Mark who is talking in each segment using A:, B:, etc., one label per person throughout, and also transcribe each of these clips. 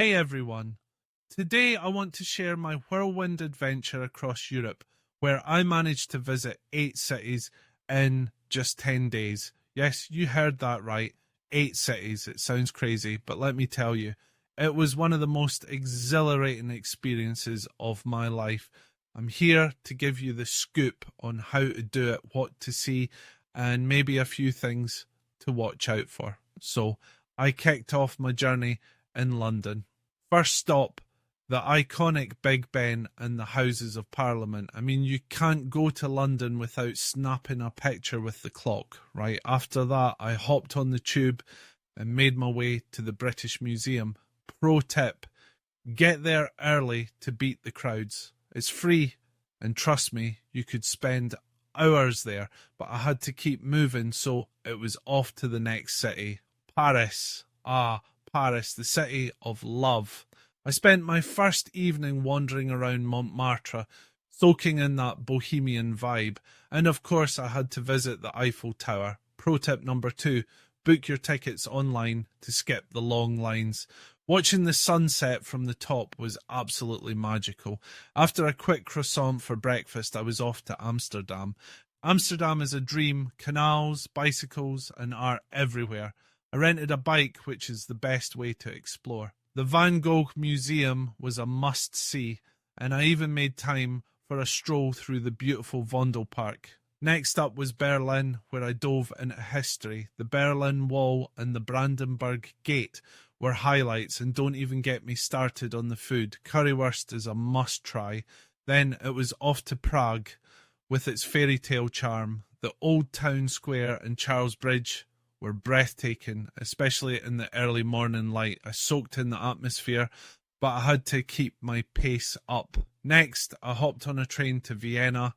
A: Hey everyone! Today I want to share my whirlwind adventure across Europe, where I managed to visit 8 cities in just 10 days. Yes, you heard that right. 8 cities. It sounds crazy, but let me tell you, it was one of the most exhilarating experiences of my life. I'm here to give you the scoop on how to do it, what to see, and maybe a few things to watch out for. So, I kicked off my journey in London. First stop, the iconic Big Ben and the Houses of Parliament. I mean, you can't go to London without snapping a picture with the clock, right? After that, I hopped on the tube and made my way to the British Museum. Pro tip, get there early to beat the crowds. It's free, and trust me, you could spend hours there, but I had to keep moving, so it was off to the next city. Paris. Paris, the city of love. I spent my first evening wandering around Montmartre, soaking in that bohemian vibe, and of course I had to visit the Eiffel Tower. Pro tip number 2, book your tickets online to skip the long lines. Watching the sunset from the top was absolutely magical. After a quick croissant for breakfast, I was off to Amsterdam. Amsterdam is a dream. Canals, bicycles, and art everywhere. I rented a bike, which is the best way to explore. The Van Gogh Museum was a must-see, and I even made time for a stroll through the beautiful Vondelpark. Next up was Berlin, where I dove into history. The Berlin Wall and the Brandenburg Gate were highlights, and don't even get me started on the food. Currywurst is a must-try. Then it was off to Prague, with its fairy tale charm. The old town square and Charles Bridge were breathtaking, especially in the early morning light. I soaked in the atmosphere, but I had to keep my pace up. Next, I hopped on a train to Vienna,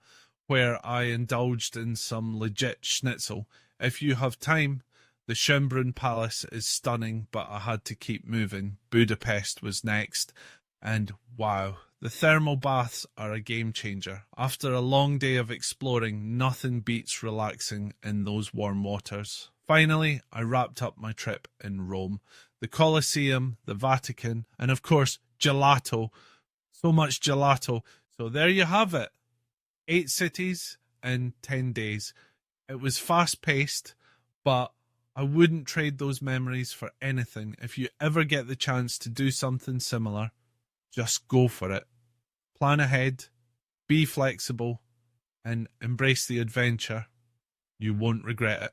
A: where I indulged in some legit schnitzel. If you have time, the Schönbrunn Palace is stunning, but I had to keep moving. Budapest was next, and wow, the thermal baths are a game changer. After a long day of exploring, nothing beats relaxing in those warm waters. Finally, I wrapped up my trip in Rome. The Colosseum, the Vatican, and of course, gelato. So much gelato. So there you have it. 8 cities in 10 days. It was fast-paced, but I wouldn't trade those memories for anything. If you ever get the chance to do something similar, just go for it. Plan ahead, be flexible, and embrace the adventure. You won't regret it.